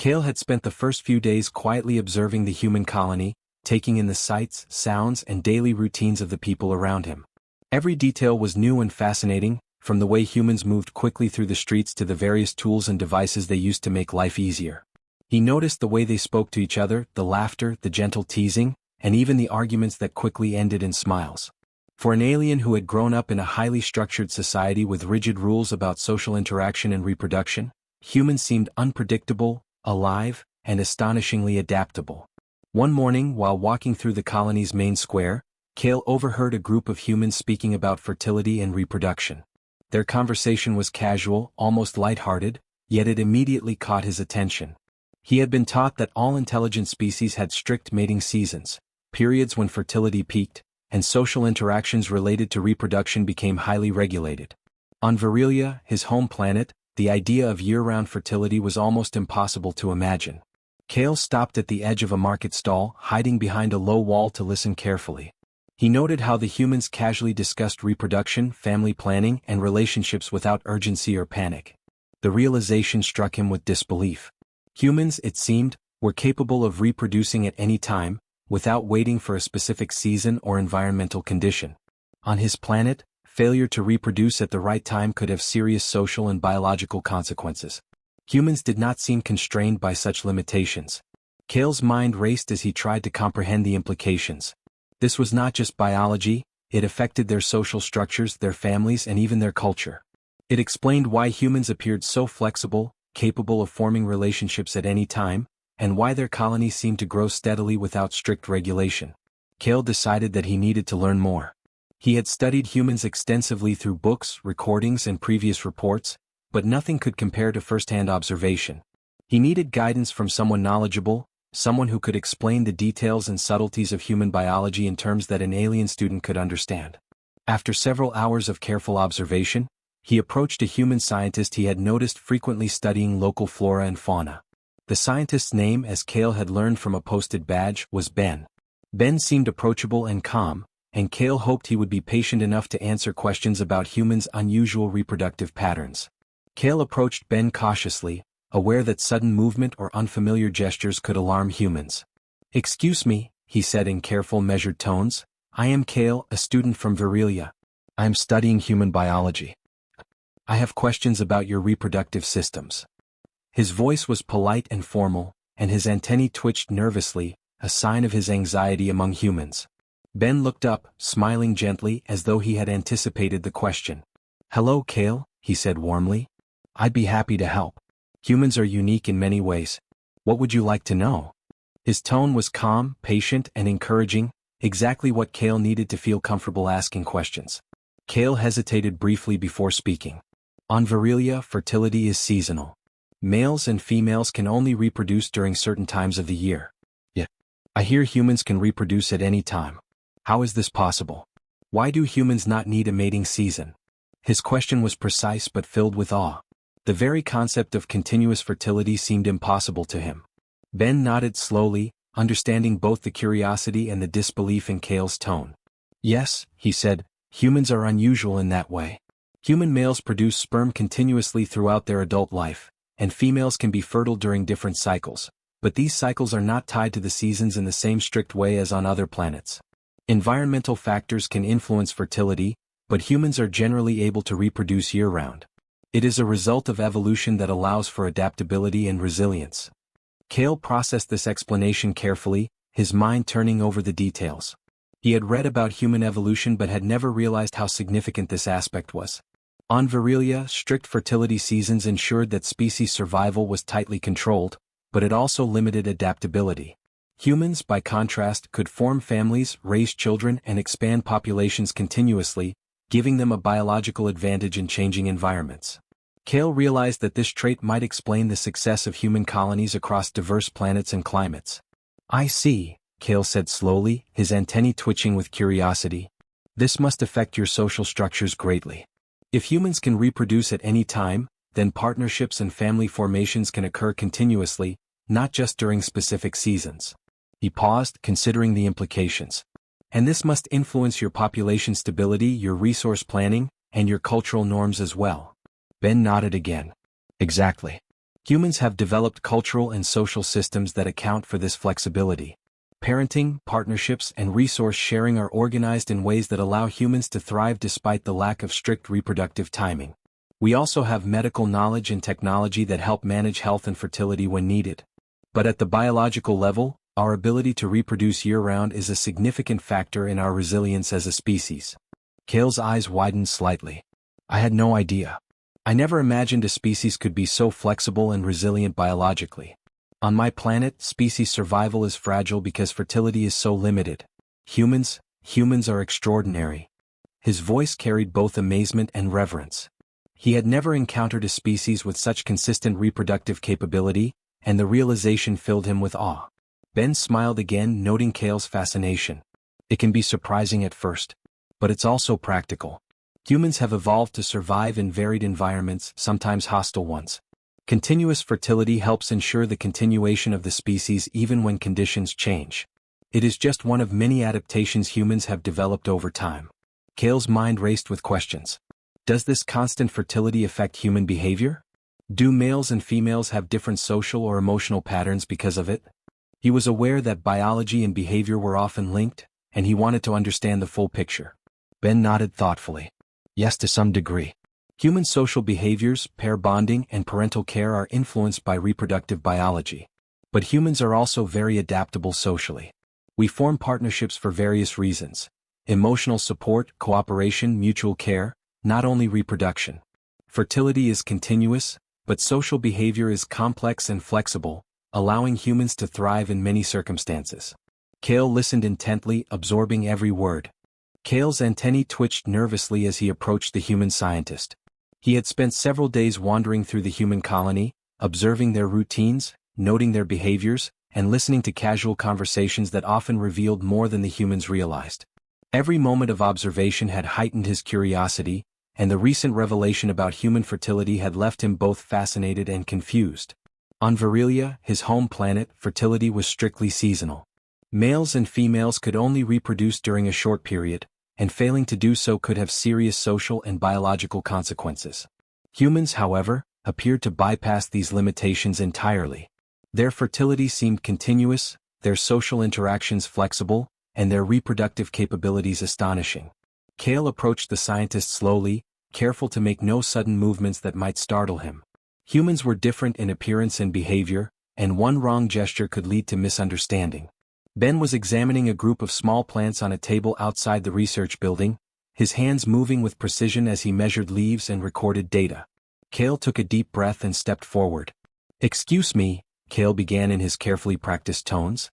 Kale had spent the first few days quietly observing the human colony, taking in the sights, sounds, and daily routines of the people around him. Every detail was new and fascinating, from the way humans moved quickly through the streets to the various tools and devices they used to make life easier. He noticed the way they spoke to each other, the laughter, the gentle teasing, and even the arguments that quickly ended in smiles. For an alien who had grown up in a highly structured society with rigid rules about social interaction and reproduction, humans seemed unpredictable, alive, and astonishingly adaptable. One morning, while walking through the colony's main square, Kale overheard a group of humans speaking about fertility and reproduction. Their conversation was casual, almost lighthearted, yet it immediately caught his attention. He had been taught that all intelligent species had strict mating seasons, periods when fertility peaked, and social interactions related to reproduction became highly regulated. On Virilia, his home planet, the idea of year-round fertility was almost impossible to imagine. Kale stopped at the edge of a market stall, hiding behind a low wall to listen carefully. He noted how the humans casually discussed reproduction, family planning, and relationships without urgency or panic. The realization struck him with disbelief. Humans, it seemed, were capable of reproducing at any time, without waiting for a specific season or environmental condition. On his planet, failure to reproduce at the right time could have serious social and biological consequences. Humans did not seem constrained by such limitations. Kale's mind raced as he tried to comprehend the implications. This was not just biology, it affected their social structures, their families, and even their culture. It explained why humans appeared so flexible, capable of forming relationships at any time, and why their colony seemed to grow steadily without strict regulation. Kale decided that he needed to learn more. He had studied humans extensively through books, recordings, and previous reports, but nothing could compare to first-hand observation. He needed guidance from someone knowledgeable, someone who could explain the details and subtleties of human biology in terms that an alien student could understand. After several hours of careful observation, he approached a human scientist he had noticed frequently studying local flora and fauna. The scientist's name, as Kale had learned from a posted badge, was Ben. Ben seemed approachable and calm, and Kale hoped he would be patient enough to answer questions about humans' unusual reproductive patterns. Kale approached Ben cautiously, aware that sudden movement or unfamiliar gestures could alarm humans. "Excuse me," he said in careful, measured tones. "I am Kale, a student from Virilia. I am studying human biology. I have questions about your reproductive systems." His voice was polite and formal, and his antennae twitched nervously, a sign of his anxiety among humans. Ben looked up, smiling gently as though he had anticipated the question. "Hello, Kale," he said warmly. "I'd be happy to help. Humans are unique in many ways. What would you like to know?" His tone was calm, patient, and encouraging, exactly what Kale needed to feel comfortable asking questions. Kale hesitated briefly before speaking. "On Virilia, fertility is seasonal. Males and females can only reproduce during certain times of the year. Yet, I hear humans can reproduce at any time. How is this possible? Why do humans not need a mating season?" His question was precise but filled with awe. The very concept of continuous fertility seemed impossible to him. Ben nodded slowly, understanding both the curiosity and the disbelief in Kale's tone. "Yes," he said, "humans are unusual in that way. Human males produce sperm continuously throughout their adult life, and females can be fertile during different cycles, but these cycles are not tied to the seasons in the same strict way as on other planets. Environmental factors can influence fertility, but humans are generally able to reproduce year-round. It is a result of evolution that allows for adaptability and resilience." Kale processed this explanation carefully, his mind turning over the details. He had read about human evolution but had never realized how significant this aspect was. On Virilia, strict fertility seasons ensured that species survival was tightly controlled, but it also limited adaptability. Humans, by contrast, could form families, raise children, and expand populations continuously, giving them a biological advantage in changing environments. Kale realized that this trait might explain the success of human colonies across diverse planets and climates. "I see," Kale said slowly, his antennae twitching with curiosity. "This must affect your social structures greatly. If humans can reproduce at any time, then partnerships and family formations can occur continuously, not just during specific seasons." He paused, considering the implications. "And this must influence your population stability, your resource planning, and your cultural norms as well." Ben nodded again. "Exactly. Humans have developed cultural and social systems that account for this flexibility. Parenting, partnerships, and resource sharing are organized in ways that allow humans to thrive despite the lack of strict reproductive timing. We also have medical knowledge and technology that help manage health and fertility when needed. But at the biological level, our ability to reproduce year-round is a significant factor in our resilience as a species. Kale's eyes widened slightly. I had no idea. I never imagined a species could be so flexible and resilient biologically. On my planet, species survival is fragile because fertility is so limited. Humans are extraordinary. His voice carried both amazement and reverence. He had never encountered a species with such consistent reproductive capability, and the realization filled him with awe. Ben smiled again, noting Kale's fascination. It can be surprising at first, but it's also practical. Humans have evolved to survive in varied environments, sometimes hostile ones. Continuous fertility helps ensure the continuation of the species even when conditions change. It is just one of many adaptations humans have developed over time. Kale's mind raced with questions. Does this constant fertility affect human behavior? Do males and females have different social or emotional patterns because of it? He was aware that biology and behavior were often linked, and he wanted to understand the full picture. Ben nodded thoughtfully. Yes, to some degree. Human social behaviors, pair bonding, and parental care are influenced by reproductive biology. But humans are also very adaptable socially. We form partnerships for various reasons: emotional support, cooperation, mutual care, not only reproduction. Fertility is continuous, but social behavior is complex and flexible, allowing humans to thrive in many circumstances. Kale listened intently, absorbing every word. Kale's antennae twitched nervously as he approached the human scientist. He had spent several days wandering through the human colony, observing their routines, noting their behaviors, and listening to casual conversations that often revealed more than the humans realized. Every moment of observation had heightened his curiosity, and the recent revelation about human fertility had left him both fascinated and confused. On Virilia, his home planet, fertility was strictly seasonal. Males and females could only reproduce during a short period, and failing to do so could have serious social and biological consequences. Humans, however, appeared to bypass these limitations entirely. Their fertility seemed continuous, their social interactions flexible, and their reproductive capabilities astonishing. Kale approached the scientist slowly, careful to make no sudden movements that might startle him. Humans were different in appearance and behavior, and one wrong gesture could lead to misunderstanding. Ben was examining a group of small plants on a table outside the research building, his hands moving with precision as he measured leaves and recorded data. Kale took a deep breath and stepped forward. "Excuse me," Kale began in his carefully practiced tones.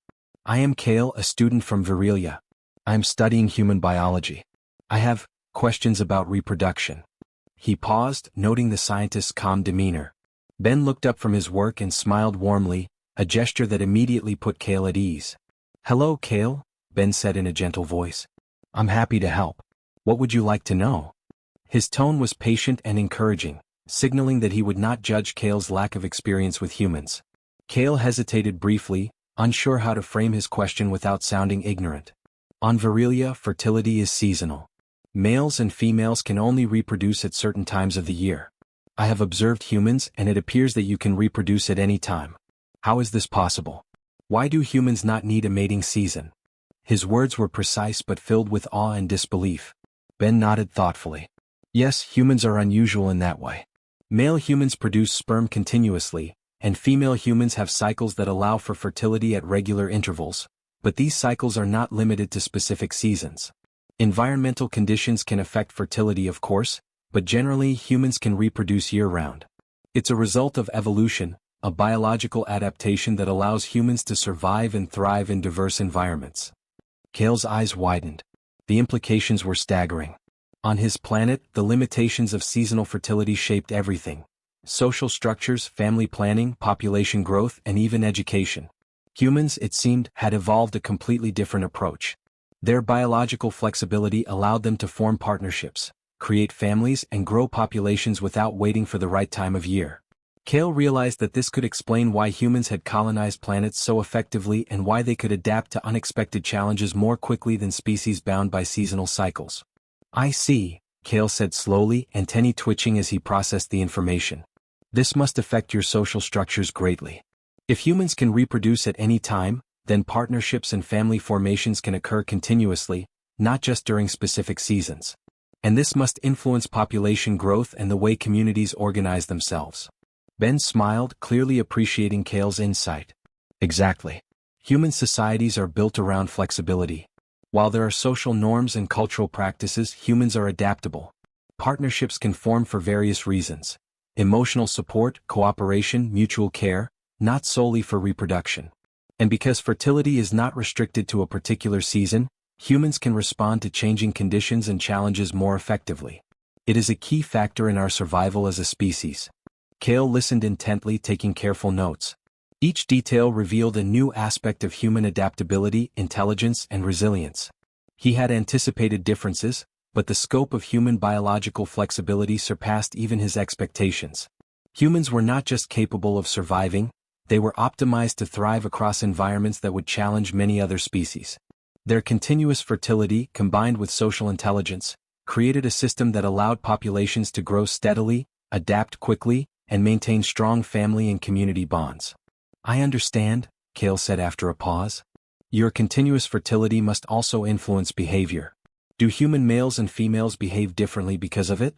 "I am Kale, a student from Virilia. I am studying human biology. I have questions about reproduction." He paused, noting the scientist's calm demeanor. Ben looked up from his work and smiled warmly, a gesture that immediately put Kale at ease. "Hello, Kale," Ben said in a gentle voice. "I'm happy to help. What would you like to know?" His tone was patient and encouraging, signaling that he would not judge Kale's lack of experience with humans. Kale hesitated briefly, unsure how to frame his question without sounding ignorant. On Virilia, fertility is seasonal. Males and females can only reproduce at certain times of the year. I have observed humans, and it appears that you can reproduce at any time. How is this possible? Why do humans not need a mating season? His words were precise but filled with awe and disbelief. Ben nodded thoughtfully. Yes, humans are unusual in that way. Male humans produce sperm continuously, and female humans have cycles that allow for fertility at regular intervals, but these cycles are not limited to specific seasons. Environmental conditions can affect fertility, of course, but generally humans can reproduce year-round. It's a result of evolution, a biological adaptation that allows humans to survive and thrive in diverse environments. Kale's eyes widened. The implications were staggering. On his planet, the limitations of seasonal fertility shaped everything: social structures, family planning, population growth, and even education. Humans, it seemed, had evolved a completely different approach. Their biological flexibility allowed them to form partnerships, create families, and grow populations without waiting for the right time of year. Kale realized that this could explain why humans had colonized planets so effectively and why they could adapt to unexpected challenges more quickly than species bound by seasonal cycles. "I see," Kale said slowly, antennae twitching as he processed the information. This must affect your social structures greatly. If humans can reproduce at any time, then partnerships and family formations can occur continuously, not just during specific seasons. And this must influence population growth and the way communities organize themselves. Ben smiled, clearly appreciating Kale's insight. Exactly. Human societies are built around flexibility. While there are social norms and cultural practices, humans are adaptable. Partnerships can form for various reasons: emotional support, cooperation, mutual care, not solely for reproduction. And because fertility is not restricted to a particular season, humans can respond to changing conditions and challenges more effectively. It is a key factor in our survival as a species. Kale listened intently, taking careful notes. Each detail revealed a new aspect of human adaptability, intelligence, and resilience. He had anticipated differences, but the scope of human biological flexibility surpassed even his expectations. Humans were not just capable of surviving, they were optimized to thrive across environments that would challenge many other species. Their continuous fertility, combined with social intelligence, created a system that allowed populations to grow steadily, adapt quickly, and maintain strong family and community bonds. I understand, Kale said after a pause. Your continuous fertility must also influence behavior. Do human males and females behave differently because of it?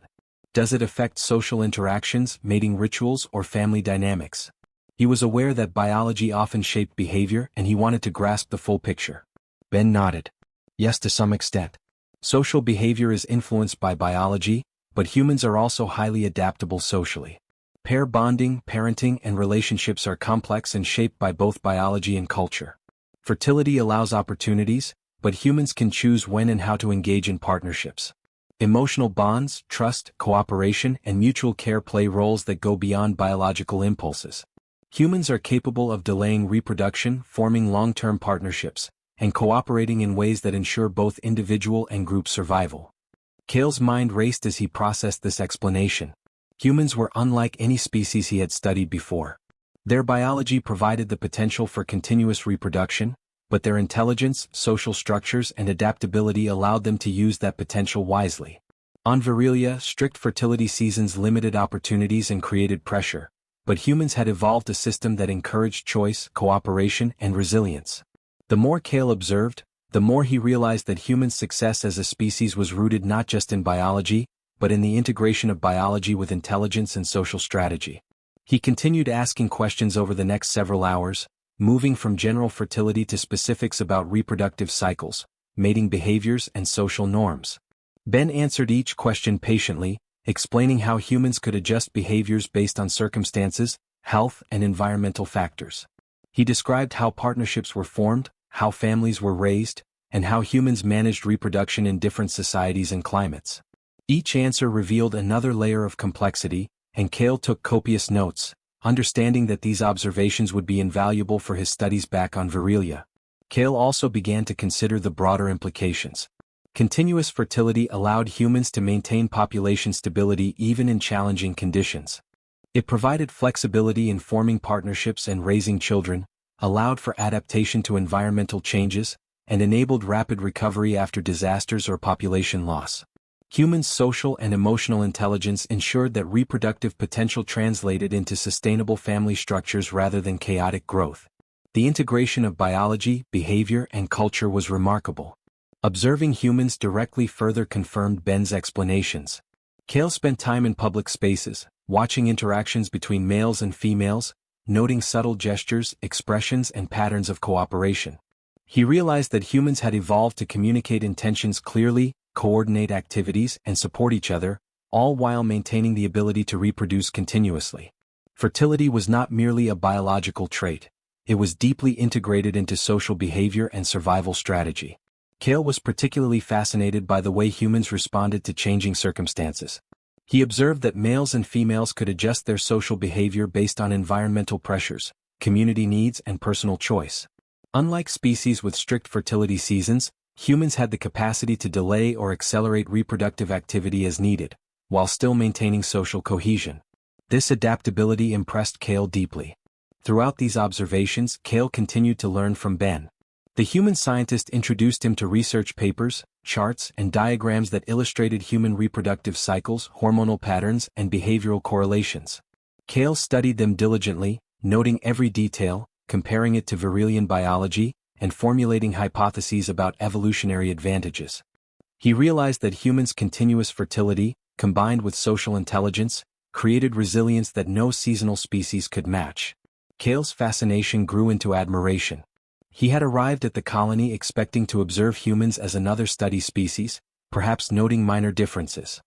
Does it affect social interactions, mating rituals, or family dynamics? He was aware that biology often shaped behavior, and he wanted to grasp the full picture. Ben nodded. Yes, to some extent. Social behavior is influenced by biology, but humans are also highly adaptable socially. Pair bonding, parenting, and relationships are complex and shaped by both biology and culture. Fertility allows opportunities, but humans can choose when and how to engage in partnerships. Emotional bonds, trust, cooperation, and mutual care play roles that go beyond biological impulses. Humans are capable of delaying reproduction, forming long-term partnerships, and cooperating in ways that ensure both individual and group survival. Kale's mind raced as he processed this explanation. Humans were unlike any species he had studied before. Their biology provided the potential for continuous reproduction, but their intelligence, social structures, and adaptability allowed them to use that potential wisely. On Virilia, strict fertility seasons limited opportunities and created pressure, but humans had evolved a system that encouraged choice, cooperation, and resilience. The more Kale observed, the more he realized that human success as a species was rooted not just in biology, but in the integration of biology with intelligence and social strategy. He continued asking questions over the next several hours, moving from general fertility to specifics about reproductive cycles, mating behaviors, and social norms. Ben answered each question patiently, explaining how humans could adjust behaviors based on circumstances, health, and environmental factors. He described how partnerships were formed, how families were raised, and how humans managed reproduction in different societies and climates. Each answer revealed another layer of complexity, and Kale took copious notes, understanding that these observations would be invaluable for his studies back on Virilia. Kale also began to consider the broader implications. Continuous fertility allowed humans to maintain population stability even in challenging conditions. It provided flexibility in forming partnerships and raising children, allowed for adaptation to environmental changes, and enabled rapid recovery after disasters or population loss. Humans' social and emotional intelligence ensured that reproductive potential translated into sustainable family structures rather than chaotic growth. The integration of biology, behavior, and culture was remarkable. Observing humans directly further confirmed Ben's explanations. Kale spent time in public spaces, watching interactions between males and females, noting subtle gestures, expressions, and patterns of cooperation. He realized that humans had evolved to communicate intentions clearly, coordinate activities, and support each other, all while maintaining the ability to reproduce continuously. Fertility was not merely a biological trait, it was deeply integrated into social behavior and survival strategy. Kale was particularly fascinated by the way humans responded to changing circumstances. He observed that males and females could adjust their social behavior based on environmental pressures, community needs, and personal choice. Unlike species with strict fertility seasons, humans had the capacity to delay or accelerate reproductive activity as needed, while still maintaining social cohesion. This adaptability impressed Kale deeply. Throughout these observations, Kale continued to learn from Ben. The human scientist introduced him to research papers, charts, and diagrams that illustrated human reproductive cycles, hormonal patterns, and behavioral correlations. Kale studied them diligently, noting every detail, comparing it to Virelian biology, and formulating hypotheses about evolutionary advantages. He realized that humans' continuous fertility, combined with social intelligence, created resilience that no seasonal species could match. Kale's fascination grew into admiration. He had arrived at the colony expecting to observe humans as another study species, perhaps noting minor differences.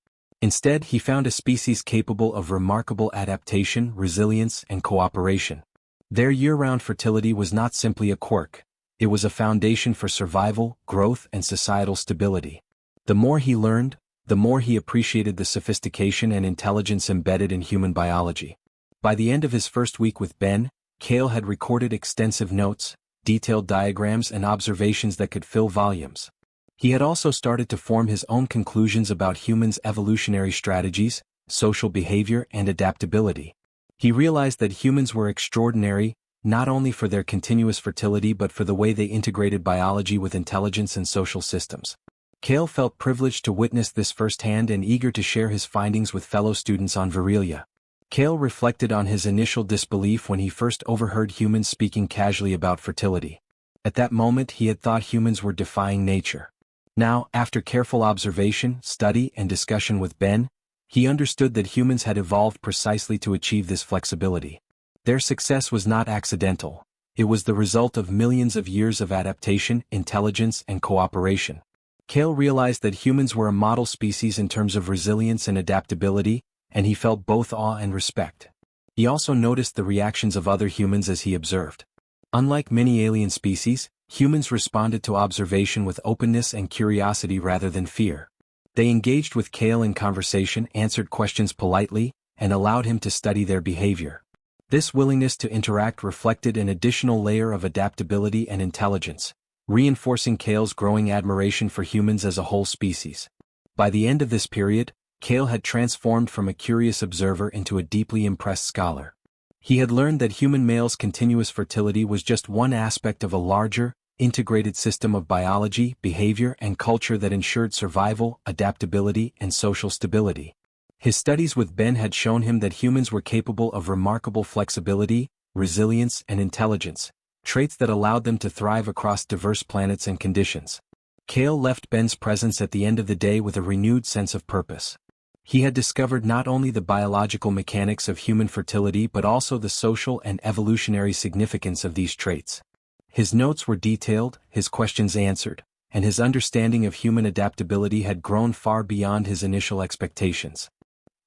Instead, he found a species capable of remarkable adaptation, resilience, and cooperation. Their year-round fertility was not simply a quirk. It was a foundation for survival, growth, and societal stability. The more he learned, the more he appreciated the sophistication and intelligence embedded in human biology. By the end of his first week with Ben, Kale had recorded extensive notes, detailed diagrams, and observations that could fill volumes. He had also started to form his own conclusions about humans' evolutionary strategies, social behavior, and adaptability. He realized that humans were extraordinary, not only for their continuous fertility but for the way they integrated biology with intelligence and social systems. Kale felt privileged to witness this firsthand and eager to share his findings with fellow students on Virelia. Kale reflected on his initial disbelief when he first overheard humans speaking casually about fertility. At that moment he had thought humans were defying nature. Now, after careful observation, study, and discussion with Ben, he understood that humans had evolved precisely to achieve this flexibility. Their success was not accidental. It was the result of millions of years of adaptation, intelligence, and cooperation. Kale realized that humans were a model species in terms of resilience and adaptability, and he felt both awe and respect. He also noticed the reactions of other humans as he observed. Unlike many alien species, humans responded to observation with openness and curiosity rather than fear. They engaged with Kale in conversation, answered questions politely, and allowed him to study their behavior. This willingness to interact reflected an additional layer of adaptability and intelligence, reinforcing Kale's growing admiration for humans as a whole species. By the end of this period, Kale had transformed from a curious observer into a deeply impressed scholar. He had learned that human males' continuous fertility was just one aspect of a larger, integrated system of biology, behavior, and culture that ensured survival, adaptability, and social stability. His studies with Ben had shown him that humans were capable of remarkable flexibility, resilience, and intelligence, traits that allowed them to thrive across diverse planets and conditions. Kale left Ben's presence at the end of the day with a renewed sense of purpose. He had discovered not only the biological mechanics of human fertility but also the social and evolutionary significance of these traits. His notes were detailed, his questions answered, and his understanding of human adaptability had grown far beyond his initial expectations.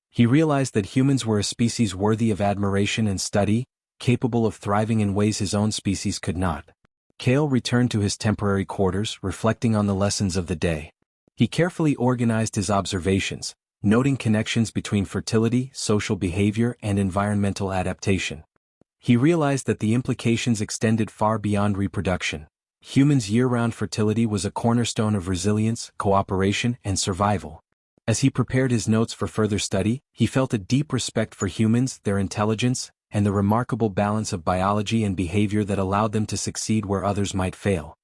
He realized that humans were a species worthy of admiration and study, capable of thriving in ways his own species could not. Kale returned to his temporary quarters, reflecting on the lessons of the day. He carefully organized his observations, noting connections between fertility, social behavior, and environmental adaptation. He realized that the implications extended far beyond reproduction. Humans' year-round fertility was a cornerstone of resilience, cooperation, and survival. As he prepared his notes for further study, he felt a deep respect for humans, their intelligence, and the remarkable balance of biology and behavior that allowed them to succeed where others might fail.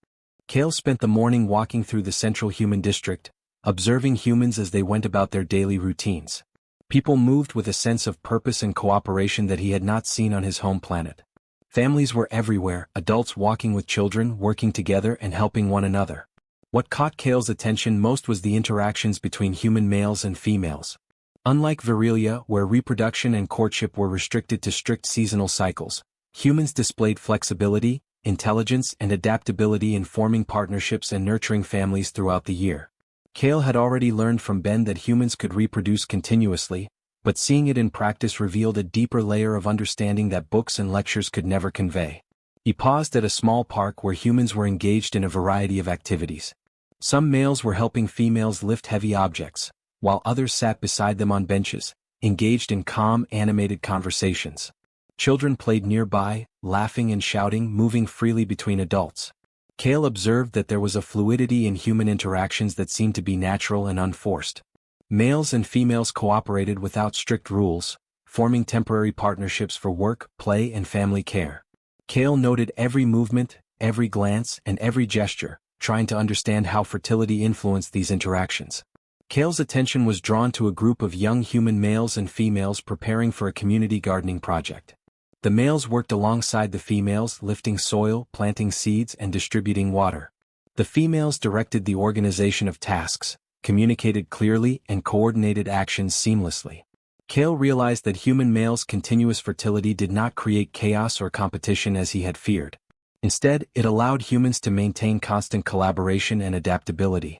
Kale spent the morning walking through the central human district, observing humans as they went about their daily routines. People moved with a sense of purpose and cooperation that he had not seen on his home planet. Families were everywhere, adults walking with children, working together and helping one another. What caught Kale's attention most was the interactions between human males and females. Unlike Virelia, where reproduction and courtship were restricted to strict seasonal cycles, humans displayed flexibility, intelligence, and adaptability in forming partnerships and nurturing families throughout the year. Kale had already learned from Ben that humans could reproduce continuously, but seeing it in practice revealed a deeper layer of understanding that books and lectures could never convey. He paused at a small park where humans were engaged in a variety of activities. Some males were helping females lift heavy objects, while others sat beside them on benches, engaged in calm, animated conversations. Children played nearby, laughing and shouting, moving freely between adults. Kale observed that there was a fluidity in human interactions that seemed to be natural and unforced. Males and females cooperated without strict rules, forming temporary partnerships for work, play, and family care. Kale noted every movement, every glance, and every gesture, trying to understand how fertility influenced these interactions. Kale's attention was drawn to a group of young human males and females preparing for a community gardening project. The males worked alongside the females, lifting soil, planting seeds, and distributing water. The females directed the organization of tasks, communicated clearly, and coordinated actions seamlessly. Kale realized that human males' continuous fertility did not create chaos or competition as he had feared. Instead, it allowed humans to maintain constant collaboration and adaptability.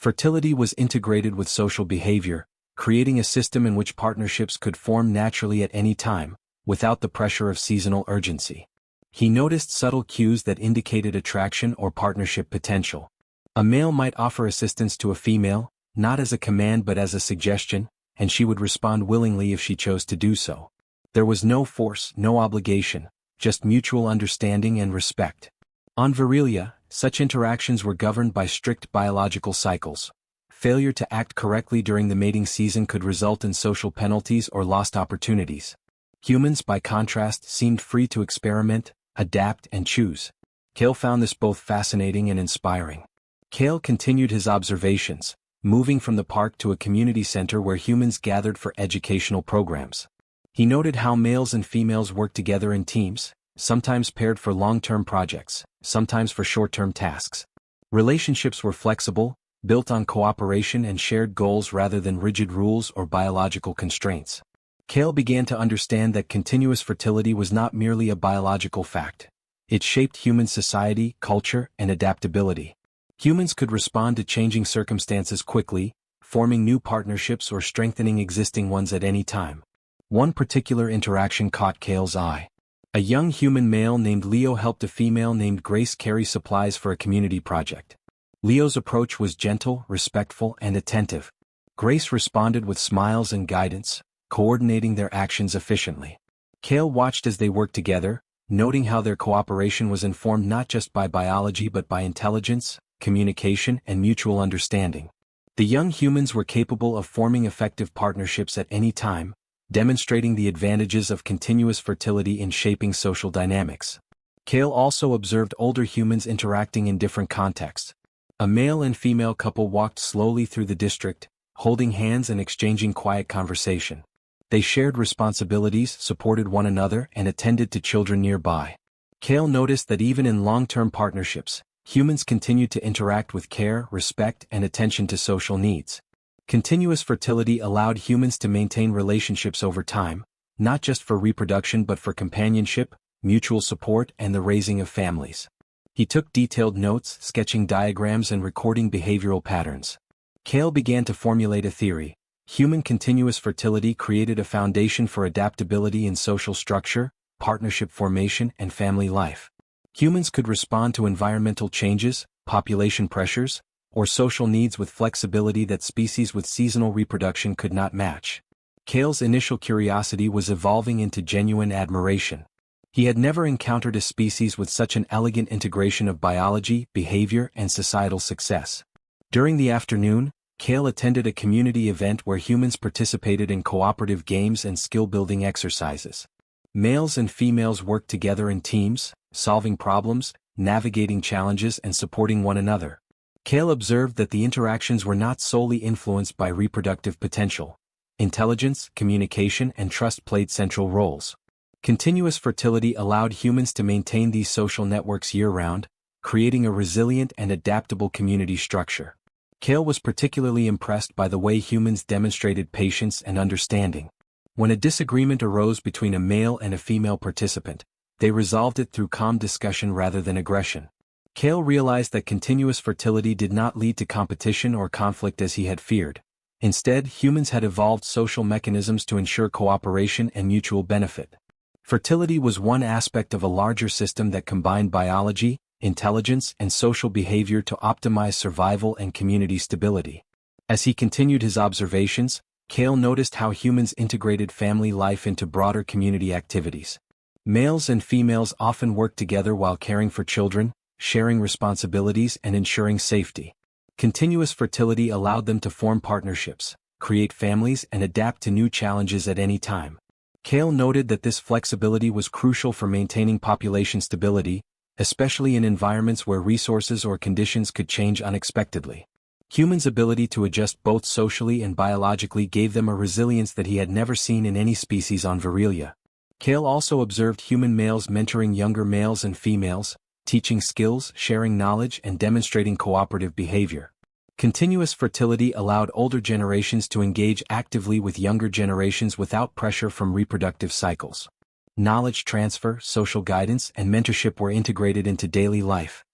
Fertility was integrated with social behavior, creating a system in which partnerships could form naturally at any time, without the pressure of seasonal urgency. He noticed subtle cues that indicated attraction or partnership potential. A male might offer assistance to a female, not as a command but as a suggestion, and she would respond willingly if she chose to do so. There was no force, no obligation, just mutual understanding and respect. On Virilia, such interactions were governed by strict biological cycles. Failure to act correctly during the mating season could result in social penalties or lost opportunities. Humans, by contrast, seemed free to experiment, adapt, and choose. Kale found this both fascinating and inspiring. Kale continued his observations, moving from the park to a community center where humans gathered for educational programs. He noted how males and females worked together in teams, sometimes paired for long-term projects, sometimes for short-term tasks. Relationships were flexible, built on cooperation and shared goals rather than rigid rules or biological constraints. Kale began to understand that continuous fertility was not merely a biological fact. It shaped human society, culture, and adaptability. Humans could respond to changing circumstances quickly, forming new partnerships or strengthening existing ones at any time. One particular interaction caught Kale's eye. A young human male named Leo helped a female named Grace carry supplies for a community project. Leo's approach was gentle, respectful, and attentive. Grace responded with smiles and guidance, coordinating their actions efficiently. Kale watched as they worked together, noting how their cooperation was informed not just by biology but by intelligence, communication, and mutual understanding. The young humans were capable of forming effective partnerships at any time, demonstrating the advantages of continuous fertility in shaping social dynamics. Kale also observed older humans interacting in different contexts. A male and female couple walked slowly through the district, holding hands and exchanging quiet conversation. They shared responsibilities, supported one another, and attended to children nearby. Kale noticed that even in long-term partnerships, humans continued to interact with care, respect, and attention to social needs. Continuous fertility allowed humans to maintain relationships over time, not just for reproduction but for companionship, mutual support, and the raising of families. He took detailed notes, sketching diagrams and recording behavioral patterns. Kale began to formulate a theory. Human continuous fertility created a foundation for adaptability in social structure, partnership formation, and family life. Humans could respond to environmental changes, population pressures, or social needs with flexibility that species with seasonal reproduction could not match. Kale's initial curiosity was evolving into genuine admiration. He had never encountered a species with such an elegant integration of biology, behavior, and societal success. During the afternoon, Kale attended a community event where humans participated in cooperative games and skill-building exercises. Males and females worked together in teams, solving problems, navigating challenges, and supporting one another. Kale observed that the interactions were not solely influenced by reproductive potential. Intelligence, communication, and trust played central roles. Continuous fertility allowed humans to maintain these social networks year-round, creating a resilient and adaptable community structure. Kale was particularly impressed by the way humans demonstrated patience and understanding. When a disagreement arose between a male and a female participant, they resolved it through calm discussion rather than aggression. Kale realized that continuous fertility did not lead to competition or conflict as he had feared. Instead, humans had evolved social mechanisms to ensure cooperation and mutual benefit. Fertility was one aspect of a larger system that combined biology, intelligence, and social behavior to optimize survival and community stability. As he continued his observations, Kale noticed how humans integrated family life into broader community activities. Males and females often worked together while caring for children, sharing responsibilities, and ensuring safety. Continuous fertility allowed them to form partnerships, create families, and adapt to new challenges at any time. Kale noted that this flexibility was crucial for maintaining population stability, especially in environments where resources or conditions could change unexpectedly. Humans' ability to adjust both socially and biologically gave them a resilience that he had never seen in any species on Virelia. Kale also observed human males mentoring younger males and females, teaching skills, sharing knowledge, and demonstrating cooperative behavior. Continuous fertility allowed older generations to engage actively with younger generations without pressure from reproductive cycles. Knowledge transfer, social guidance, and mentorship were integrated into daily life,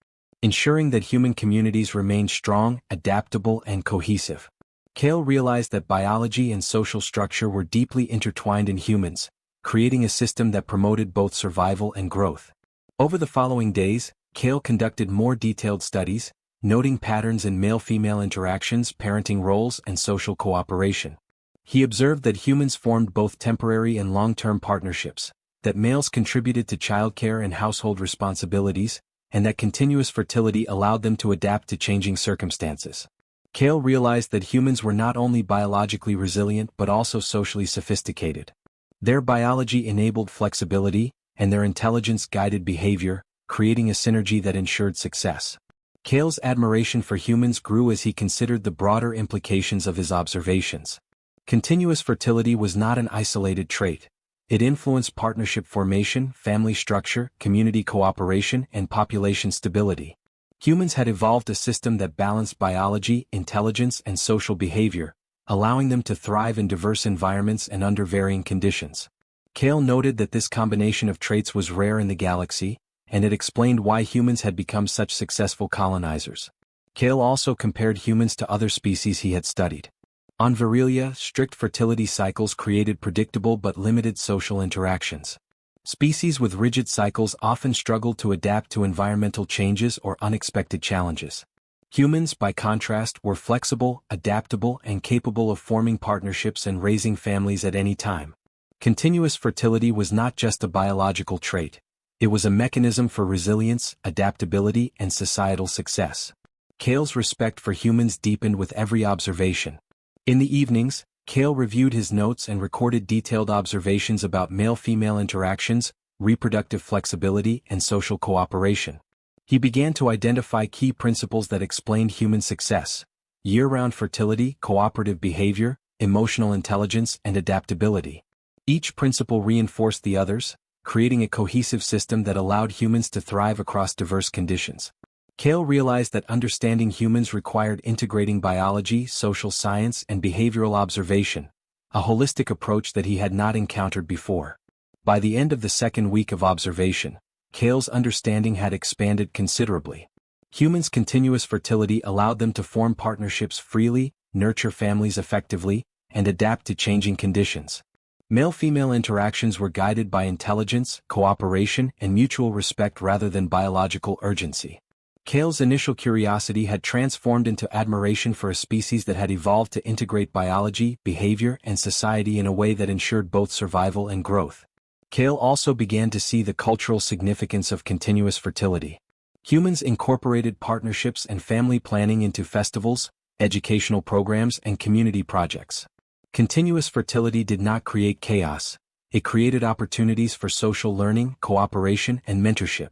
ensuring that human communities remained strong, adaptable, and cohesive. Kale realized that biology and social structure were deeply intertwined in humans, creating a system that promoted both survival and growth. Over the following days, Kale conducted more detailed studies, noting patterns in male-female interactions, parenting roles, and social cooperation. He observed that humans formed both temporary and long-term partnerships, that males contributed to childcare and household responsibilities, and that continuous fertility allowed them to adapt to changing circumstances. Kale realized that humans were not only biologically resilient but also socially sophisticated. Their biology enabled flexibility, and their intelligence guided behavior, creating a synergy that ensured success. Kale's admiration for humans grew as he considered the broader implications of his observations. Continuous fertility was not an isolated trait. It influenced partnership formation, family structure, community cooperation, and population stability. Humans had evolved a system that balanced biology, intelligence, and social behavior, allowing them to thrive in diverse environments and under varying conditions. Kale noted that this combination of traits was rare in the galaxy, and it explained why humans had become such successful colonizers. Kale also compared humans to other species he had studied. On Virelia, strict fertility cycles created predictable but limited social interactions. Species with rigid cycles often struggled to adapt to environmental changes or unexpected challenges. Humans, by contrast, were flexible, adaptable, and capable of forming partnerships and raising families at any time. Continuous fertility was not just a biological trait. It was a mechanism for resilience, adaptability, and societal success. Kale's respect for humans deepened with every observation. In the evenings, Kale reviewed his notes and recorded detailed observations about male-female interactions, reproductive flexibility, and social cooperation. He began to identify key principles that explained human success: year-round fertility, cooperative behavior, emotional intelligence, and adaptability. Each principle reinforced the others, creating a cohesive system that allowed humans to thrive across diverse conditions. Kale realized that understanding humans required integrating biology, social science, and behavioral observation, a holistic approach that he had not encountered before. By the end of the second week of observation, Kale's understanding had expanded considerably. Humans' continuous fertility allowed them to form partnerships freely, nurture families effectively, and adapt to changing conditions. Male-female interactions were guided by intelligence, cooperation, and mutual respect rather than biological urgency. Kale's initial curiosity had transformed into admiration for a species that had evolved to integrate biology, behavior, and society in a way that ensured both survival and growth. Kale also began to see the cultural significance of continuous fertility. Humans incorporated partnerships and family planning into festivals, educational programs, and community projects. Continuous fertility did not create chaos. It created opportunities for social learning, cooperation, and mentorship.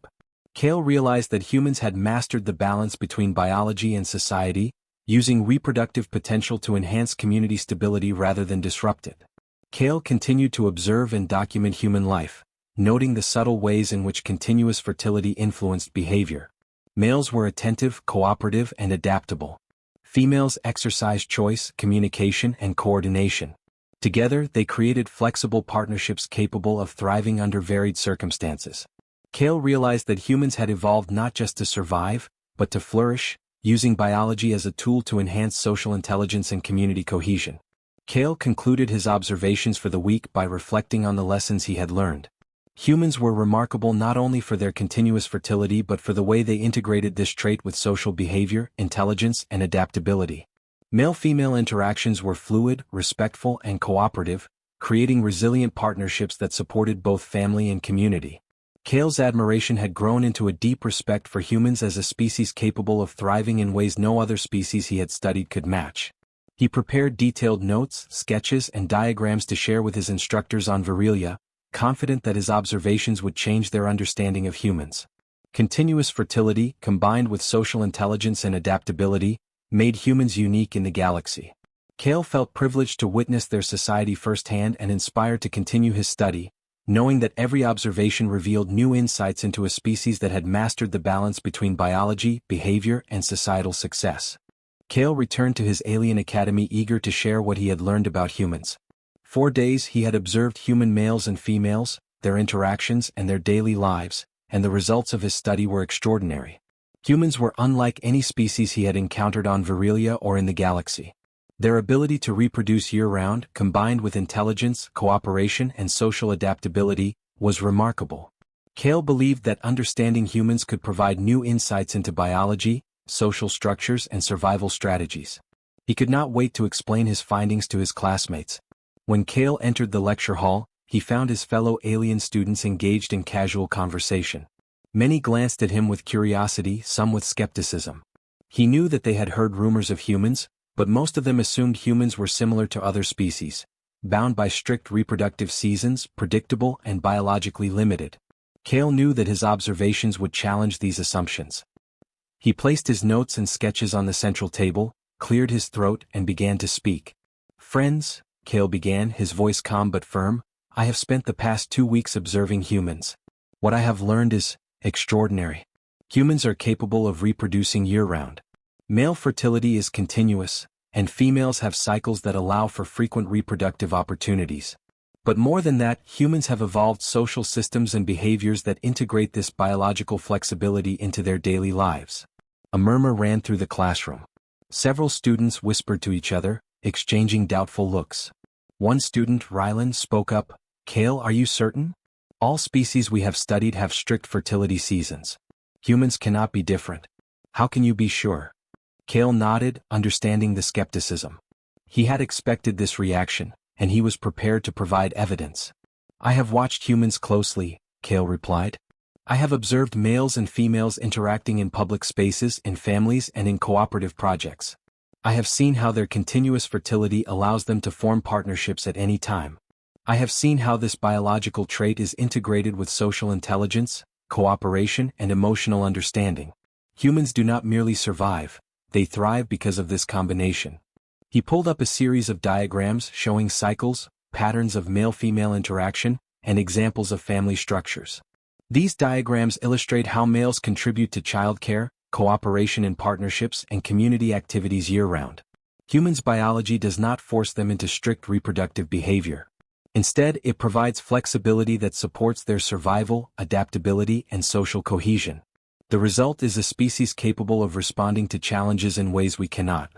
Kale realized that humans had mastered the balance between biology and society, using reproductive potential to enhance community stability rather than disrupt it. Kale continued to observe and document human life, noting the subtle ways in which continuous fertility influenced behavior. Males were attentive, cooperative, and adaptable. Females exercised choice, communication, and coordination. Together, they created flexible partnerships capable of thriving under varied circumstances. Kale realized that humans had evolved not just to survive, but to flourish, using biology as a tool to enhance social intelligence and community cohesion. Kale concluded his observations for the week by reflecting on the lessons he had learned. Humans were remarkable not only for their continuous fertility but for the way they integrated this trait with social behavior, intelligence, and adaptability. Male-female interactions were fluid, respectful, and cooperative, creating resilient partnerships that supported both family and community. Kale's admiration had grown into a deep respect for humans as a species capable of thriving in ways no other species he had studied could match. He prepared detailed notes, sketches, and diagrams to share with his instructors on Virelia, confident that his observations would change their understanding of humans. Continuous fertility, combined with social intelligence and adaptability, made humans unique in the galaxy. Kale felt privileged to witness their society firsthand and inspired to continue his study, knowing that every observation revealed new insights into a species that had mastered the balance between biology, behavior, and societal success. Kale returned to his alien academy eager to share what he had learned about humans. 4 days he had observed human males and females, their interactions and their daily lives, and the results of his study were extraordinary. Humans were unlike any species he had encountered on Virilia or in the galaxy. Their ability to reproduce year-round, combined with intelligence, cooperation, and social adaptability, was remarkable. Kale believed that understanding humans could provide new insights into biology, social structures, and survival strategies. He could not wait to explain his findings to his classmates. When Kale entered the lecture hall, he found his fellow alien students engaged in casual conversation. Many glanced at him with curiosity, some with skepticism. He knew that they had heard rumors of humans, but most of them assumed humans were similar to other species, bound by strict reproductive seasons, predictable and biologically limited. Kale knew that his observations would challenge these assumptions. He placed his notes and sketches on the central table, cleared his throat, and began to speak. "Friends," Kale began, his voice calm but firm, "I have spent the past 2 weeks observing humans. What I have learned is extraordinary. Humans are capable of reproducing year-round. Male fertility is continuous, and females have cycles that allow for frequent reproductive opportunities. But more than that, humans have evolved social systems and behaviors that integrate this biological flexibility into their daily lives." A murmur ran through the classroom. Several students whispered to each other, exchanging doubtful looks. One student, Rylan, spoke up, "Kale, are you certain? All species we have studied have strict fertility seasons. Humans cannot be different. How can you be sure?" Kale nodded, understanding the skepticism. He had expected this reaction, and he was prepared to provide evidence. "I have watched humans closely," Kale replied. "I have observed males and females interacting in public spaces, in families, and in cooperative projects. I have seen how their continuous fertility allows them to form partnerships at any time. I have seen how this biological trait is integrated with social intelligence, cooperation, and emotional understanding. Humans do not merely survive, they thrive because of this combination." He pulled up a series of diagrams showing cycles, patterns of male-female interaction, and examples of family structures. These diagrams illustrate how males contribute to childcare, cooperation in partnerships, and community activities year-round. Humans' biology does not force them into strict reproductive behavior. Instead, it provides flexibility that supports their survival, adaptability, and social cohesion. The result is a species capable of responding to challenges in ways we cannot.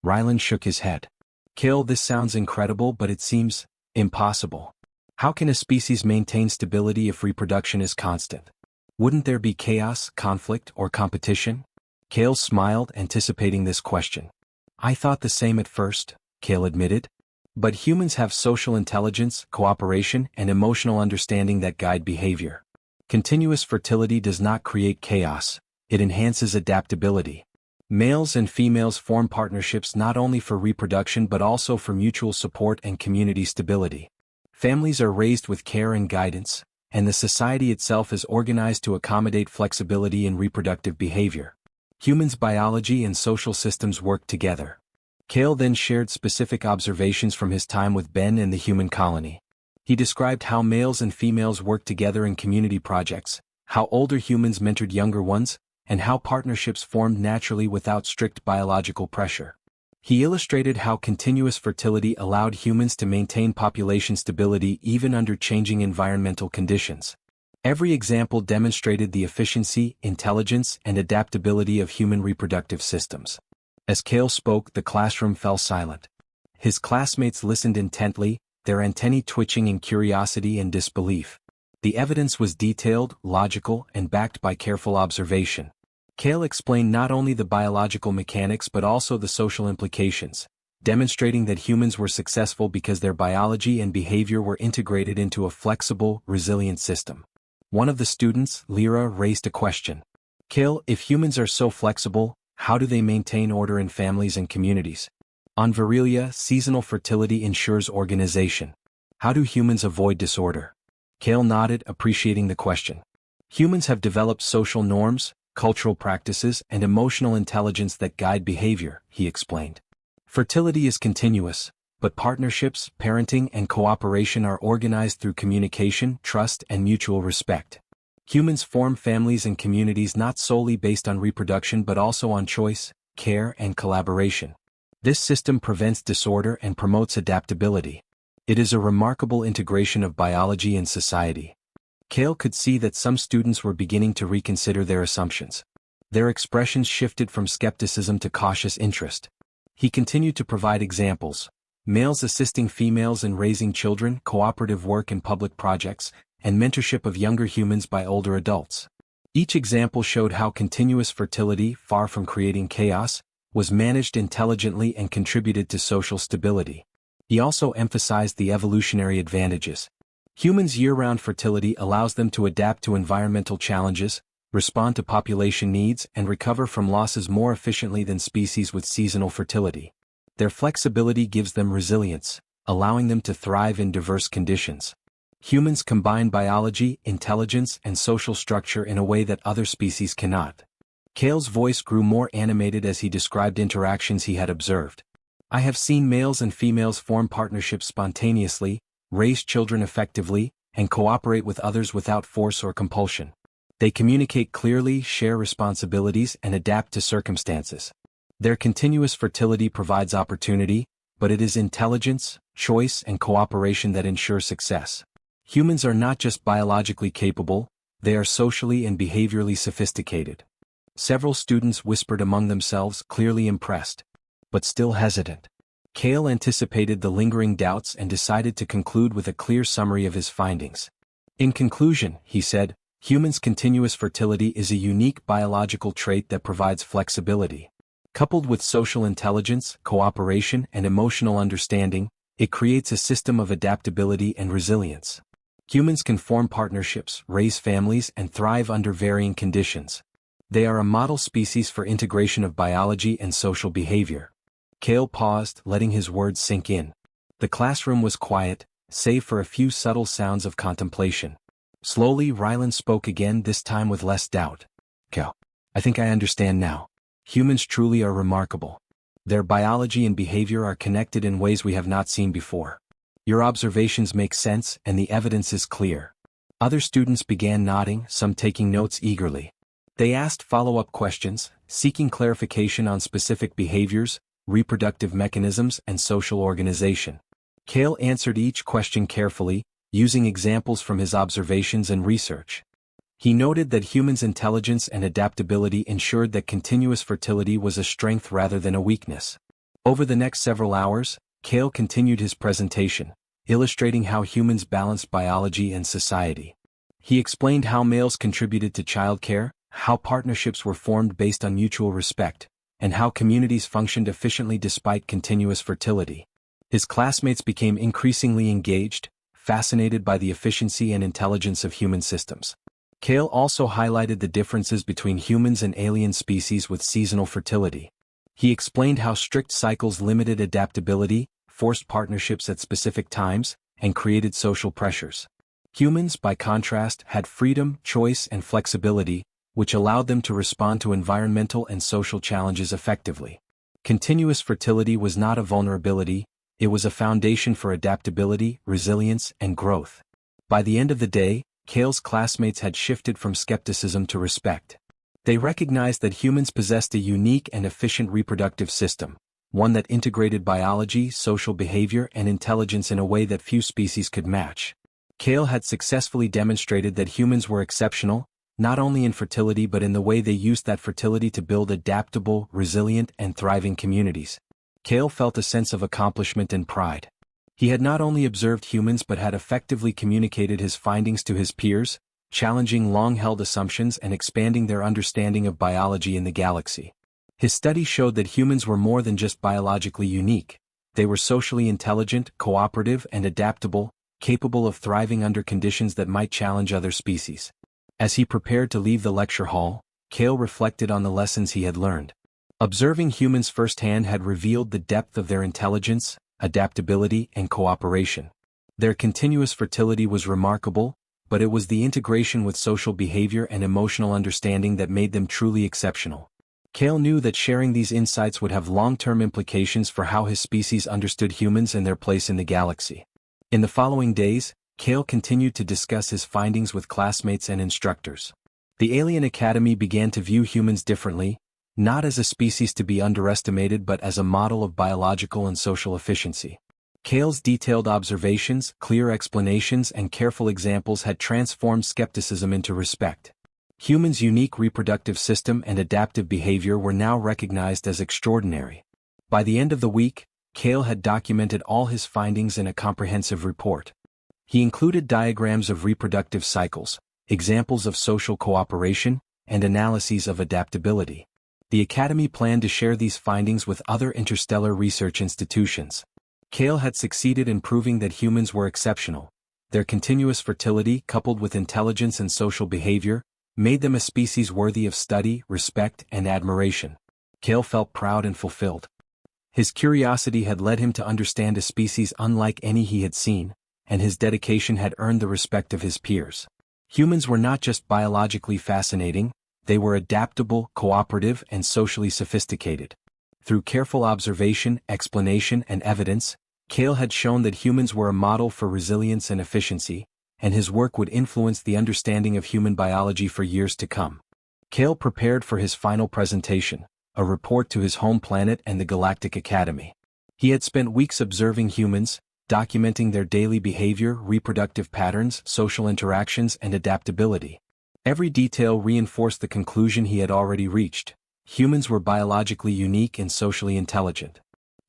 Ryland shook his head. "Kale, this sounds incredible, but it seems impossible. How can a species maintain stability if reproduction is constant? Wouldn't there be chaos, conflict, or competition?" Kale smiled, anticipating this question. "I thought the same at first," Kale admitted. "But humans have social intelligence, cooperation, and emotional understanding that guide behavior. Continuous fertility does not create chaos, it enhances adaptability. Males and females form partnerships not only for reproduction but also for mutual support and community stability. Families are raised with care and guidance, and the society itself is organized to accommodate flexibility in reproductive behavior. Humans' biology and social systems work together." Kale then shared specific observations from his time with Ben and the human colony. He described how males and females work together in community projects, how older humans mentored younger ones, and how partnerships formed naturally without strict biological pressure. He illustrated how continuous fertility allowed humans to maintain population stability even under changing environmental conditions. Every example demonstrated the efficiency, intelligence, and adaptability of human reproductive systems. As Kale spoke, the classroom fell silent. His classmates listened intently, their antennae twitching in curiosity and disbelief. The evidence was detailed, logical, and backed by careful observation. Kale explained not only the biological mechanics but also the social implications, demonstrating that humans were successful because their biology and behavior were integrated into a flexible, resilient system. One of the students, Lyra, raised a question. "Kale, if humans are so flexible, how do they maintain order in families and communities? On Virilia, seasonal fertility ensures organization. How do humans avoid disorder?" Kale nodded, appreciating the question. "Humans have developed social norms, cultural practices, and emotional intelligence that guide behavior, he explained. Fertility is continuous, but partnerships, parenting, and cooperation are organized through communication, trust, and mutual respect. Humans form families and communities not solely based on reproduction but also on choice, care, and collaboration. This system prevents disorder and promotes adaptability. It is a remarkable integration of biology and society. Cale could see that some students were beginning to reconsider their assumptions. Their expressions shifted from skepticism to cautious interest. He continued to provide examples: males assisting females in raising children, cooperative work in public projects, and mentorship of younger humans by older adults. Each example showed how continuous fertility, far from creating chaos, was managed intelligently and contributed to social stability. He also emphasized the evolutionary advantages. Humans' year-round fertility allows them to adapt to environmental challenges, respond to population needs, and recover from losses more efficiently than species with seasonal fertility. Their flexibility gives them resilience, allowing them to thrive in diverse conditions. Humans combine biology, intelligence, and social structure in a way that other species cannot. Cale's voice grew more animated as he described interactions he had observed. I have seen males and females form partnerships spontaneously, raise children effectively, and cooperate with others without force or compulsion. They communicate clearly, share responsibilities, and adapt to circumstances. Their continuous fertility provides opportunity, but it is intelligence, choice, and cooperation that ensure success. Humans are not just biologically capable, they are socially and behaviorally sophisticated. Several students whispered among themselves, clearly impressed, but still hesitant. Cale anticipated the lingering doubts and decided to conclude with a clear summary of his findings. In conclusion, he said, humans' continuous fertility is a unique biological trait that provides flexibility. Coupled with social intelligence, cooperation, and emotional understanding, it creates a system of adaptability and resilience. Humans can form partnerships, raise families, and thrive under varying conditions. They are a model species for integration of biology and social behavior. Cale paused, letting his words sink in. The classroom was quiet, save for a few subtle sounds of contemplation. Slowly, Ryland spoke again, this time with less doubt. Cale, I think I understand now. Humans truly are remarkable. Their biology and behavior are connected in ways we have not seen before. Your observations make sense, and the evidence is clear. Other students began nodding, some taking notes eagerly. They asked follow-up questions, seeking clarification on specific behaviors, reproductive mechanisms, and social organization. Cale answered each question carefully, using examples from his observations and research. He noted that humans' intelligence and adaptability ensured that continuous fertility was a strength rather than a weakness. Over the next several hours, Cale continued his presentation, illustrating how humans balanced biology and society. He explained how males contributed to childcare, how partnerships were formed based on mutual respect, and how communities functioned efficiently despite continuous fertility. His classmates became increasingly engaged, fascinated by the efficiency and intelligence of human systems. Cale also highlighted the differences between humans and alien species with seasonal fertility. He explained how strict cycles limited adaptability, forced partnerships at specific times, and created social pressures. Humans, by contrast, had freedom, choice, and flexibility, which allowed them to respond to environmental and social challenges effectively. Continuous fertility was not a vulnerability, it was a foundation for adaptability, resilience, and growth. By the end of the day, Cale's classmates had shifted from skepticism to respect. They recognized that humans possessed a unique and efficient reproductive system, one that integrated biology, social behavior, and intelligence in a way that few species could match. Cale had successfully demonstrated that humans were exceptional, not only in fertility but in the way they used that fertility to build adaptable, resilient, and thriving communities. Cale felt a sense of accomplishment and pride. He had not only observed humans but had effectively communicated his findings to his peers, challenging long-held assumptions and expanding their understanding of biology in the galaxy. His study showed that humans were more than just biologically unique. They were socially intelligent, cooperative, and adaptable, capable of thriving under conditions that might challenge other species. As he prepared to leave the lecture hall, Cale reflected on the lessons he had learned. Observing humans firsthand had revealed the depth of their intelligence, adaptability, and cooperation. Their continuous fertility was remarkable, but it was the integration with social behavior and emotional understanding that made them truly exceptional. Kale knew that sharing these insights would have long-term implications for how his species understood humans and their place in the galaxy. In the following days, Kale continued to discuss his findings with classmates and instructors. The Alien Academy began to view humans differently, not as a species to be underestimated but as a model of biological and social efficiency. Kale's detailed observations, clear explanations and careful examples had transformed skepticism into respect. Humans' unique reproductive system and adaptive behavior were now recognized as extraordinary. By the end of the week, Kale had documented all his findings in a comprehensive report. He included diagrams of reproductive cycles, examples of social cooperation, and analyses of adaptability. The Academy planned to share these findings with other interstellar research institutions. Kale had succeeded in proving that humans were exceptional. Their continuous fertility, coupled with intelligence and social behavior, made them a species worthy of study, respect, and admiration. Kale felt proud and fulfilled. His curiosity had led him to understand a species unlike any he had seen, and his dedication had earned the respect of his peers. Humans were not just biologically fascinating, they were adaptable, cooperative, and socially sophisticated. Through careful observation, explanation, and evidence, Kale had shown that humans were a model for resilience and efficiency, and his work would influence the understanding of human biology for years to come. Kale prepared for his final presentation, a report to his home planet and the Galactic Academy. He had spent weeks observing humans, documenting their daily behavior, reproductive patterns, social interactions, and adaptability. Every detail reinforced the conclusion he had already reached. Humans were biologically unique and socially intelligent.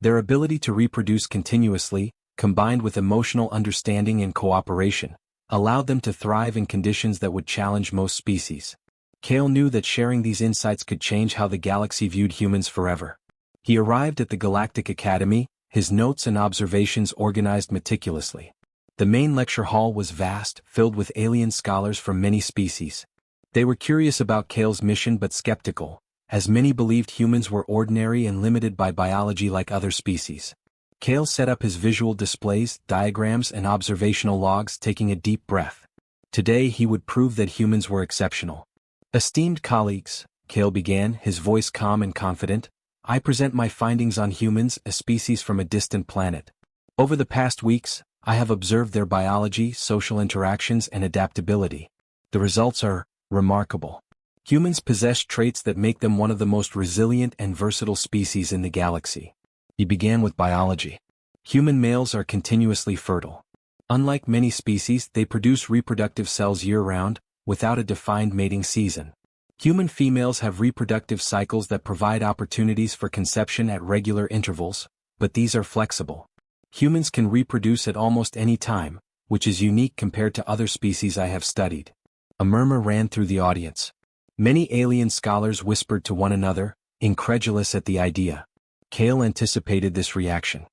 Their ability to reproduce continuously, combined with emotional understanding and cooperation, allowed them to thrive in conditions that would challenge most species. Kale knew that sharing these insights could change how the galaxy viewed humans forever. He arrived at the Galactic Academy, his notes and observations organized meticulously. The main lecture hall was vast, filled with alien scholars from many species. They were curious about Kale's mission but skeptical, as many believed humans were ordinary and limited by biology like other species. Kale set up his visual displays, diagrams, and observational logs, taking a deep breath. Today he would prove that humans were exceptional. Esteemed colleagues, Kale began, his voice calm and confident, I present my findings on humans, a species from a distant planet. Over the past weeks, I have observed their biology, social interactions, and adaptability. The results are remarkable. Humans possess traits that make them one of the most resilient and versatile species in the galaxy. He began with biology. Human males are continuously fertile. Unlike many species, they produce reproductive cells year-round, without a defined mating season. Human females have reproductive cycles that provide opportunities for conception at regular intervals, but these are flexible. Humans can reproduce at almost any time, which is unique compared to other species I have studied. A murmur ran through the audience. Many alien scholars whispered to one another, incredulous at the idea. Kale anticipated this reaction.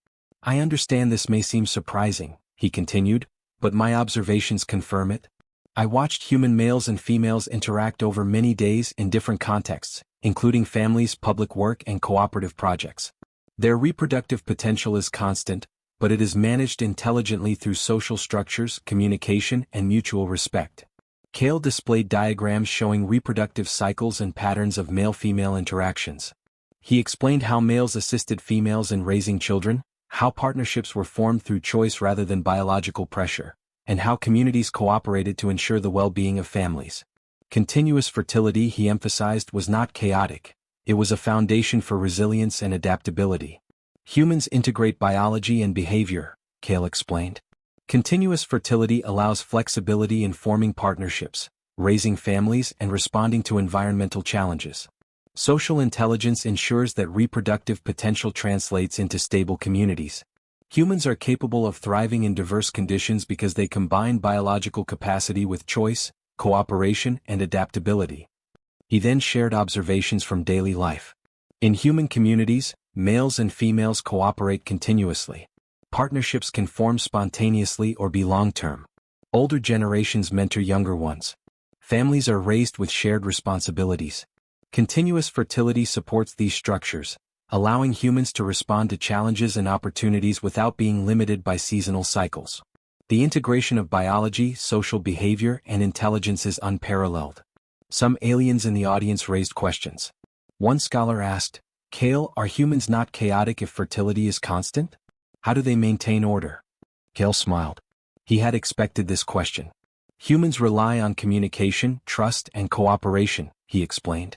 I understand this may seem surprising, he continued, but my observations confirm it. I watched human males and females interact over many days in different contexts, including families, public work, and cooperative projects. Their reproductive potential is constant, but it is managed intelligently through social structures, communication, and mutual respect. Kale displayed diagrams showing reproductive cycles and patterns of male-female interactions. He explained how males assisted females in raising children, how partnerships were formed through choice rather than biological pressure, and how communities cooperated to ensure the well-being of families. Continuous fertility, he emphasized, was not chaotic. It was a foundation for resilience and adaptability. Humans integrate biology and behavior, Kale explained. Continuous fertility allows flexibility in forming partnerships, raising families, and responding to environmental challenges. Social intelligence ensures that reproductive potential translates into stable communities. Humans are capable of thriving in diverse conditions because they combine biological capacity with choice, cooperation, and adaptability. He then shared observations from daily life. In human communities, males and females cooperate continuously. Partnerships can form spontaneously or be long-term. Older generations mentor younger ones. Families are raised with shared responsibilities. Continuous fertility supports these structures, allowing humans to respond to challenges and opportunities without being limited by seasonal cycles. The integration of biology, social behavior, and intelligence is unparalleled. Some aliens in the audience raised questions. One scholar asked, "Kale, are humans not chaotic if fertility is constant? How do they maintain order?" Kale smiled. He had expected this question. Humans rely on communication, trust, and cooperation, he explained.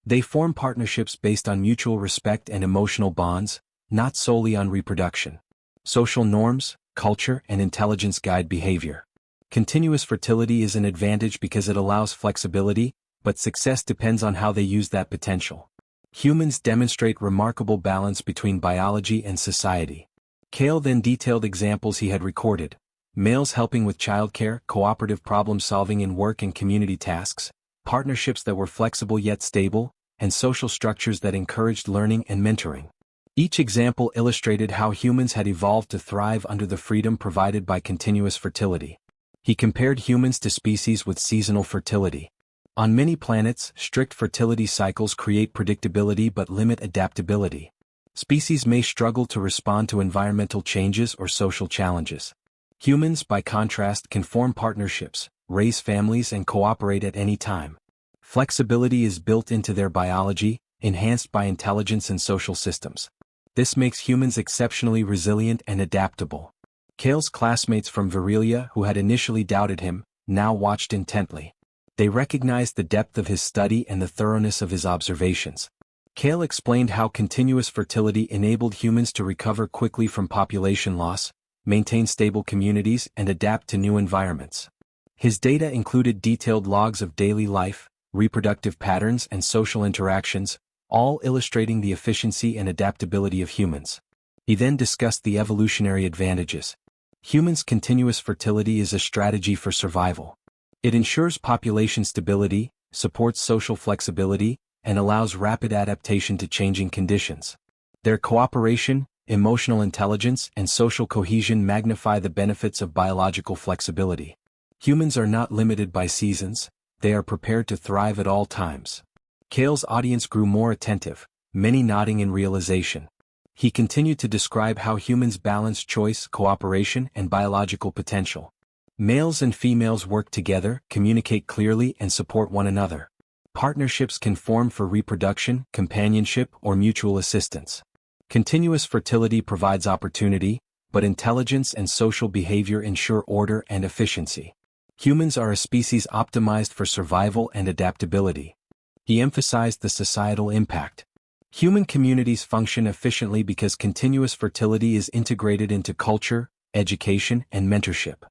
They form partnerships based on mutual respect and emotional bonds, not solely on reproduction. Social norms, culture, and intelligence guide behavior. Continuous fertility is an advantage because it allows flexibility, but success depends on how they use that potential. Humans demonstrate remarkable balance between biology and society. Kale then detailed examples he had recorded: males helping with childcare, cooperative problem-solving in work and community tasks, partnerships that were flexible yet stable, and social structures that encouraged learning and mentoring. Each example illustrated how humans had evolved to thrive under the freedom provided by continuous fertility. He compared humans to species with seasonal fertility. On many planets, strict fertility cycles create predictability but limit adaptability. Species may struggle to respond to environmental changes or social challenges. Humans, by contrast, can form partnerships, raise families, and cooperate at any time. Flexibility is built into their biology, enhanced by intelligence and social systems. This makes humans exceptionally resilient and adaptable. Kale's classmates from Virelia, who had initially doubted him, now watched intently. They recognized the depth of his study and the thoroughness of his observations. Kale explained how continuous fertility enabled humans to recover quickly from population loss, maintain stable communities, and adapt to new environments. His data included detailed logs of daily life, reproductive patterns, and social interactions, all illustrating the efficiency and adaptability of humans. He then discussed the evolutionary advantages. Humans' continuous fertility is a strategy for survival. It ensures population stability, supports social flexibility, and allows rapid adaptation to changing conditions. Their cooperation, emotional intelligence, and social cohesion magnify the benefits of biological flexibility. Humans are not limited by seasons, they are prepared to thrive at all times. Kale's audience grew more attentive, many nodding in realization. He continued to describe how humans balance choice, cooperation, and biological potential. Males and females work together, communicate clearly, and support one another. Partnerships can form for reproduction, companionship, or mutual assistance. Continuous fertility provides opportunity, but intelligence and social behavior ensure order and efficiency. Humans are a species optimized for survival and adaptability. He emphasized the societal impact. Human communities function efficiently because continuous fertility is integrated into culture, education, and mentorship.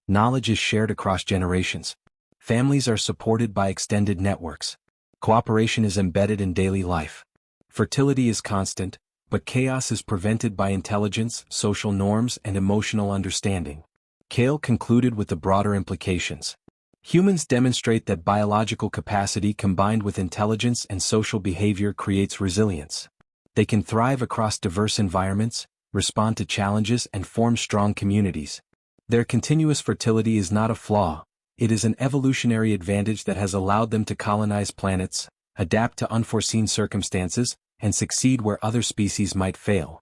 Knowledge is shared across generations. Families are supported by extended networks. Cooperation is embedded in daily life. Fertility is constant, but chaos is prevented by intelligence, social norms, and emotional understanding. Kale concluded with the broader implications. Humans demonstrate that biological capacity combined with intelligence and social behavior creates resilience. They can thrive across diverse environments, respond to challenges, and form strong communities. Their continuous fertility is not a flaw, it is an evolutionary advantage that has allowed them to colonize planets, adapt to unforeseen circumstances, and succeed where other species might fail.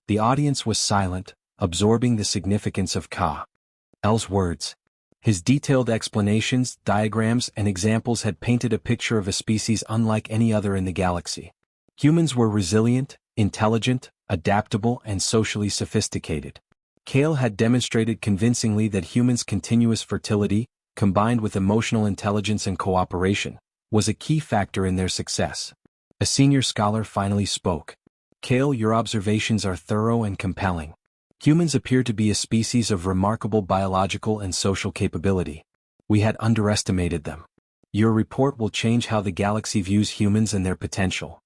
The audience was silent, absorbing the significance of Kale's words. His detailed explanations, diagrams, and examples had painted a picture of a species unlike any other in the galaxy. Humans were resilient, intelligent, adaptable, and socially sophisticated. Kale had demonstrated convincingly that humans' continuous fertility, combined with emotional intelligence and cooperation, was a key factor in their success. A senior scholar finally spoke. "Kale, your observations are thorough and compelling. Humans appear to be a species of remarkable biological and social capability. We had underestimated them. Your report will change how the galaxy views humans and their potential."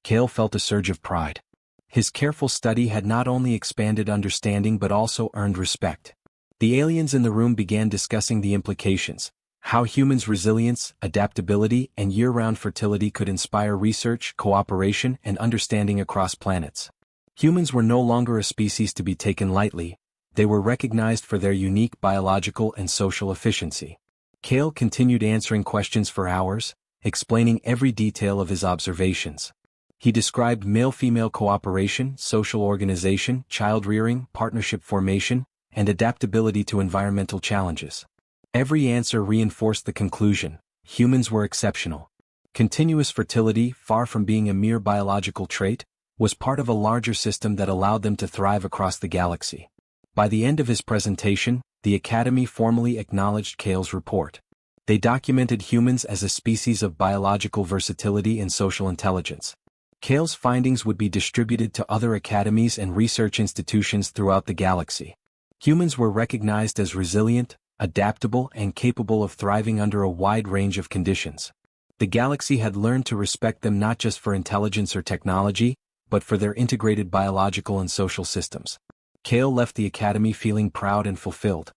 Kale felt a surge of pride. His careful study had not only expanded understanding but also earned respect. The aliens in the room began discussing the implications, how humans' resilience, adaptability, and year-round fertility could inspire research, cooperation, and understanding across planets. Humans were no longer a species to be taken lightly, they were recognized for their unique biological and social efficiency. Kale continued answering questions for hours, explaining every detail of his observations. He described male-female cooperation, social organization, child-rearing, partnership formation, and adaptability to environmental challenges. Every answer reinforced the conclusion: humans were exceptional. Continuous fertility, far from being a mere biological trait, was part of a larger system that allowed them to thrive across the galaxy. By the end of his presentation, the Academy formally acknowledged Cale's report. They documented humans as a species of biological versatility and social intelligence. Cale's findings would be distributed to other academies and research institutions throughout the galaxy. Humans were recognized as resilient, adaptable, and capable of thriving under a wide range of conditions. The galaxy had learned to respect them not just for intelligence or technology, but for their integrated biological and social systems. Cale left the Academy feeling proud and fulfilled.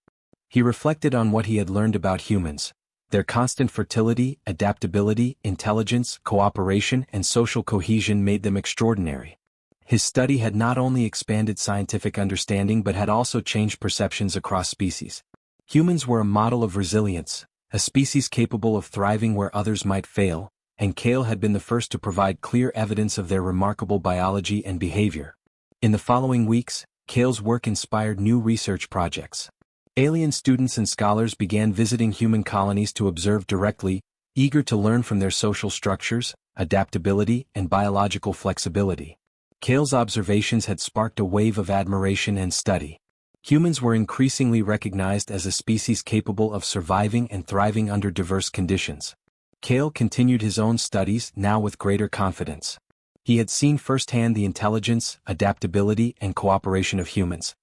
He reflected on what he had learned about humans. Their constant fertility, adaptability, intelligence, cooperation, and social cohesion made them extraordinary. His study had not only expanded scientific understanding but had also changed perceptions across species. Humans were a model of resilience, a species capable of thriving where others might fail, and Cale had been the first to provide clear evidence of their remarkable biology and behavior. In the following weeks, Cale's work inspired new research projects. Alien students and scholars began visiting human colonies to observe directly, eager to learn from their social structures, adaptability, and biological flexibility. Cale's observations had sparked a wave of admiration and study. Humans were increasingly recognized as a species capable of surviving and thriving under diverse conditions. Cale continued his own studies, now with greater confidence. He had seen firsthand the intelligence, adaptability, and cooperation of humans.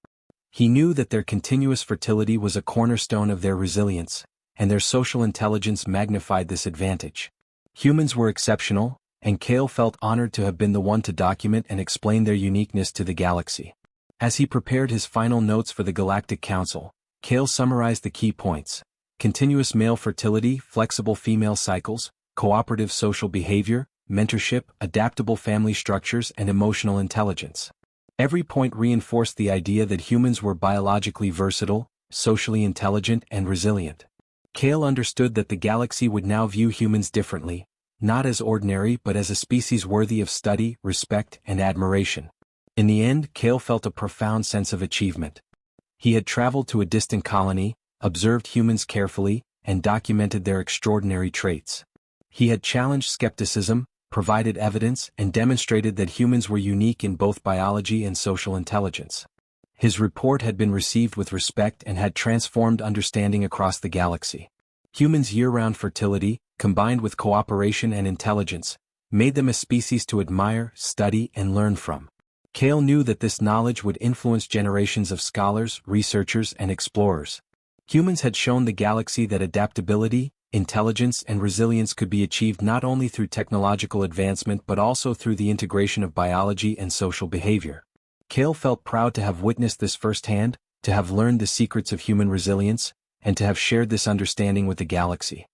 He knew that their continuous fertility was a cornerstone of their resilience, and their social intelligence magnified this advantage. Humans were exceptional, and Cale felt honored to have been the one to document and explain their uniqueness to the galaxy. As he prepared his final notes for the Galactic Council, Cale summarized the key points: continuous male fertility, flexible female cycles, cooperative social behavior, mentorship, adaptable family structures, and emotional intelligence. Every point reinforced the idea that humans were biologically versatile, socially intelligent, and resilient. Cale understood that the galaxy would now view humans differently, not as ordinary but as a species worthy of study, respect, and admiration. In the end, Cale felt a profound sense of achievement. He had traveled to a distant colony, observed humans carefully, and documented their extraordinary traits. He had challenged skepticism, provided evidence, and demonstrated that humans were unique in both biology and social intelligence. His report had been received with respect and had transformed understanding across the galaxy. Humans' year-round fertility, combined with cooperation and intelligence, made them a species to admire, study, and learn from. Cale knew that this knowledge would influence generations of scholars, researchers, and explorers. Humans had shown the galaxy that adaptability, intelligence, and resilience could be achieved not only through technological advancement but also through the integration of biology and social behavior. Cale felt proud to have witnessed this firsthand, to have learned the secrets of human resilience, and to have shared this understanding with the galaxy.